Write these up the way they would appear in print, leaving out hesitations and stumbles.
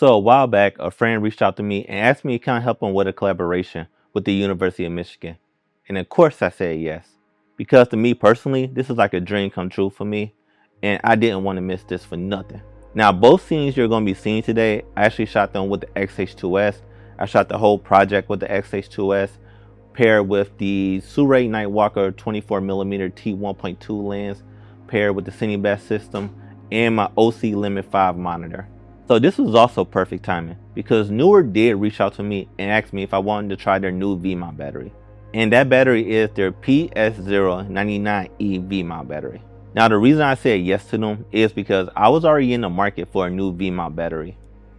So a while back, a friend reached out to me and asked me to kind of help him with a collaboration with the University of Michigan. And of course I said yes. Because to me personally, this is like a dream come true for me. And I didn't want to miss this for nothing. Now both scenes you're going to be seeing today, I actually shot them with the X-H2S. I shot the whole project with the X-H2S paired with the Sirui Nightwalker 24mm T1.2 lens paired with the Cinebest system and my OC Limit 5 monitor. So this was also perfect timing because Neewer did reach out to me and asked me if I wanted to try their new V-mount battery. And that battery is their PS099E V-mount battery. Now the reason I said yes to them is because I was already in the market for a new V-mount battery.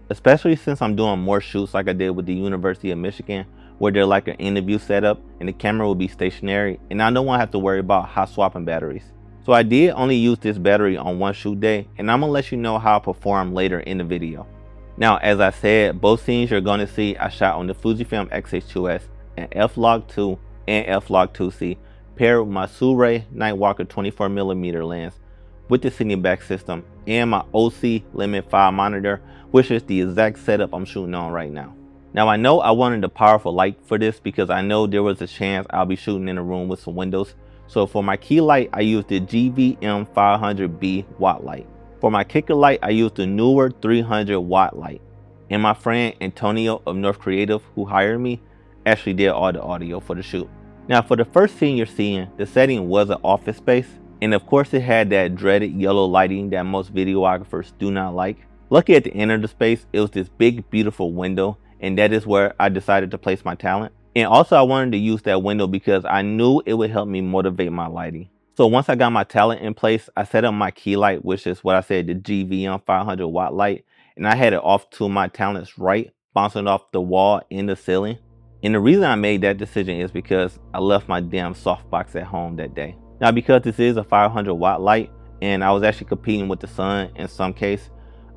Especially since I'm doing more shoots like I did with the University of Michigan, where they're like an interview setup and the camera will be stationary and I don't want to have to worry about hot swapping batteries. So I did only use this battery on one shoot day and I'm gonna let you know how I perform later in the video. Now as I said, both scenes you're gonna see I shot on the Fujifilm X-H2S and f-log2 and f-log2C paired with my Sirui Nightwalker 24mm lens with the Cinebest system and my OC Limit 5 monitor, which is the exact setup I'm shooting on right now. Now I know I wanted a powerful light for this because I know there was a chance I'll be shooting in a room with some windows. So for my key light, I used the GVM 500B watt light. For my kicker light, I used the Neewer 300 watt light. And my friend Antonio of North Creative, who hired me, actually did all the audio for the shoot. Now for the first scene you're seeing, the setting was an office space. And of course it had that dreaded yellow lighting that most videographers do not like. Lucky at the end of the space, it was this big beautiful window, and that is where I decided to place my talent. And also I wanted to use that window because I knew it would help me motivate my lighting. So once I got my talent in place, I set up my key light, which is what I said, the GVM 500 watt light. And I had it off to my talent's right, bouncing off the wall in the ceiling. And the reason I made that decision is because I left my damn softbox at home that day. Now because this is a 500 watt light and I was actually competing with the sun in some case,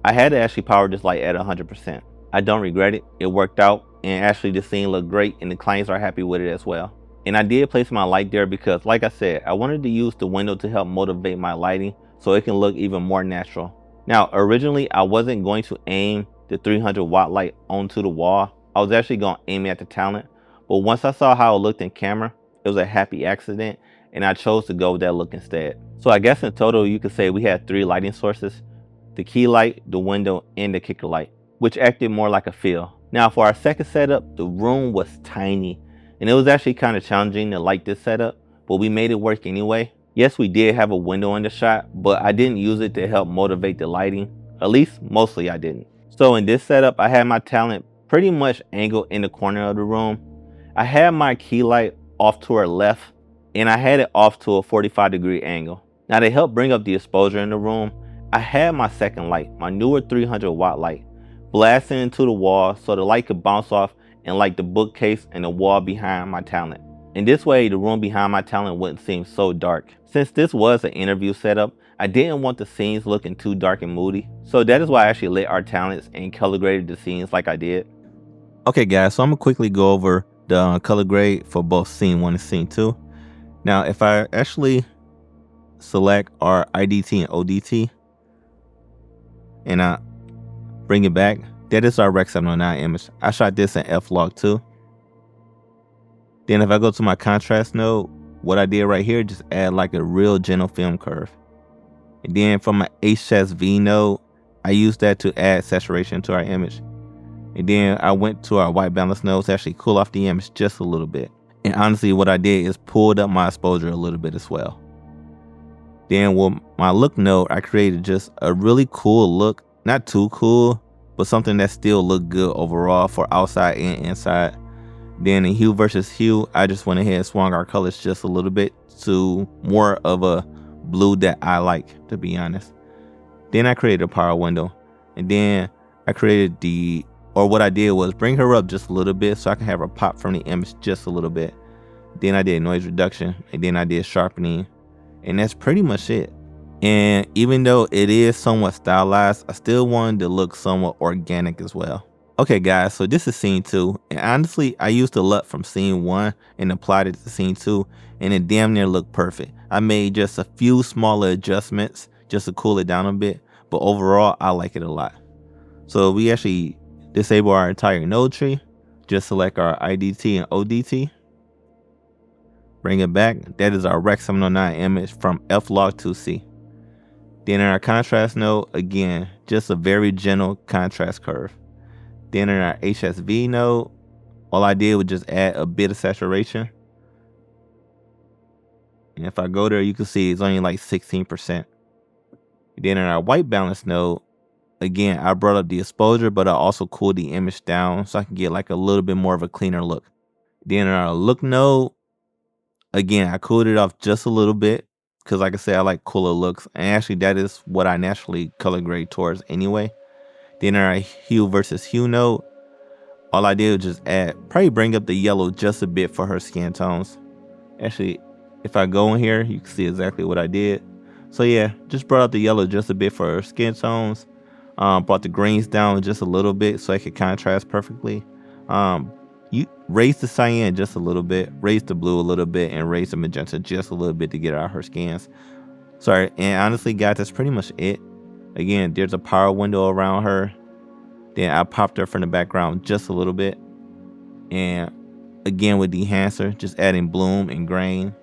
I had to actually power this light at 100%. I don't regret it, it worked out. And actually the scene looked great and the clients are happy with it as well. And I did place my light there because like I said, I wanted to use the window to help motivate my lighting so it can look even more natural. Now originally I wasn't going to aim the 300 watt light onto the wall. I was actually going to aim it at the talent. But once I saw how it looked in camera, it was a happy accident and I chose to go with that look instead. So I guess in total you could say we had 3 lighting sources: the key light, the window, and the kicker light, which acted more like a fill. Now for our second setup, the room was tiny and it was actually kind of challenging to light this setup, but we made it work anyway. Yes, we did have a window in the shot, but I didn't use it to help motivate the lighting. At least mostly I didn't. So in this setup, I had my talent pretty much angled in the corner of the room. I had my key light off to her left and I had it off to a 45-degree angle. Now to help bring up the exposure in the room, I had my second light, my Neewer 300 watt light, blasting into the wall so the light could bounce off and light the bookcase and the wall behind my talent. And this way the room behind my talent wouldn't seem so dark. Since this was an interview setup, I didn't want the scenes looking too dark and moody. So that is why I actually lit our talents and color graded the scenes like I did. Okay guys, so I'm gonna quickly go over the color grade for both scene 1 and scene 2. Now if I actually select our IDT and ODT and I bring it back, that is our Rec 709 image. I shot this in f-log2. Then if I go to my contrast node, what I did right here, just add like a real gentle film curve. And then from my HSV node, I used that to add saturation to our image. And then I went to our white balance node to actually cool off the image just a little bit. And honestly, what I did is pulled up my exposure a little bit as well. Then with my look node, I created just a really cool look. Not too cool, but something that still looked good overall for outside and inside. Then in hue versus hue, I just went ahead and swung our colors just a little bit to more of a blue that I like, to be honest. Then I created a power window. And then I created what I did was bring her up just a little bit so I can have her pop from the image just a little bit. Then I did noise reduction and then I did sharpening. And that's pretty much it. And even though it is somewhat stylized, I still wanted to look somewhat organic as well. Okay guys, so this is scene 2. And honestly, I used the LUT from scene 1 and applied it to scene 2. And it damn near looked perfect. I made just a few smaller adjustments just to cool it down a bit. But overall, I like it a lot. So we actually disable our entire node tree. Just select our IDT and ODT. Bring it back. That is our Rec 709 image from F-Log2C. Then in our contrast node, again, just a very gentle contrast curve. Then in our HSV node, all I did was just add a bit of saturation. And if I go there, you can see it's only like 16%. Then in our white balance node, again, I brought up the exposure, but I also cooled the image down so I can get like a little bit more of a cleaner look. Then in our look node, again, I cooled it off just a little bit because like I said, I like cooler looks. And actually that is what I naturally color grade towards anyway. Then in our hue versus hue node, all I did was just probably bring up the yellow just a bit for her skin tones. Actually, if I go in here, you can see exactly what I did. So yeah, just brought up the yellow just a bit for her skin tones. Brought the greens down just a little bit so it could contrast perfectly. You raise the cyan just a little bit, raise the blue a little bit, and raise the magenta just a little bit to get out her skins. Sorry, and honestly, guys, that's pretty much it. Again, there's a power window around her. Then I popped her from the background just a little bit. And again, with the enhancer, just adding bloom and grain,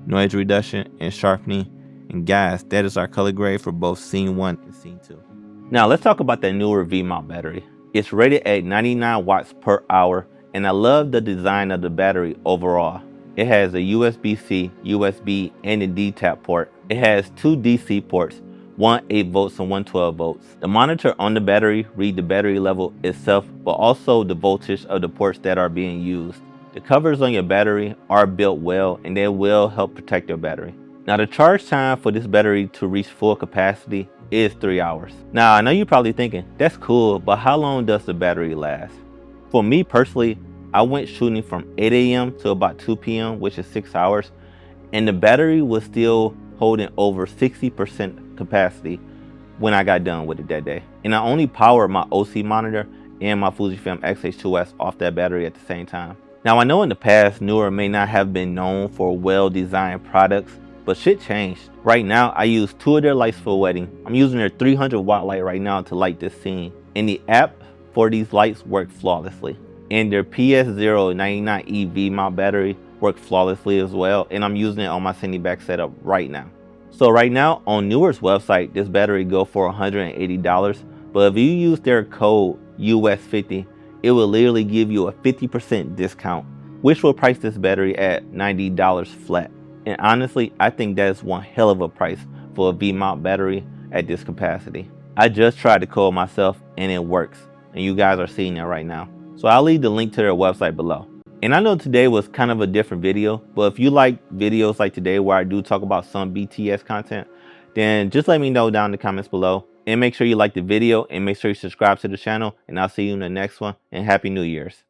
noise reduction, and sharpening. And guys, that is our color grade for both scene 1 and scene 2. Now let's talk about that Neewer V-mount battery. It's rated at 99 watts per hour, and I love the design of the battery overall. It has a USB-C, USB, and a D-tap port. It has 2 DC ports, one 8 volts and one 12 volts. The monitor on the battery reads the battery level itself, but also the voltage of the ports that are being used. The covers on your battery are built well, and they will help protect your battery. Now the charge time for this battery to reach full capacity is 3 hours. Now I know you're probably thinking, that's cool, but how long does the battery last? For me personally, I went shooting from 8 a.m. to about 2 p.m., which is 6 hours, and the battery was still holding over 60% capacity when I got done with it that day. And I only powered my OC monitor and my Fujifilm X-H2S off that battery at the same time. Now I know in the past, Neewer may not have been known for well-designed products, but shit changed. Right now, I use 2 of their lights for wedding. I'm using their 300 watt light right now to light this scene. And the app for these lights work flawlessly. And their PS099E V-mount battery worked flawlessly as well. And I'm using it on my Cineback setup right now. So right now on Neewer's website, this battery go for $180. But if you use their code US50, it will literally give you a 50% discount, which will price this battery at $90 flat. And honestly, I think that is one hell of a price for a V-mount battery at this capacity. I just tried the code myself and it works. And you guys are seeing it right now. So I'll leave the link to their website below. And I know today was kind of a different video, but if you like videos like today where I do talk about some BTS content, then just let me know down in the comments below. And make sure you like the video and make sure you subscribe to the channel. And I'll see you in the next one. And Happy New Year's.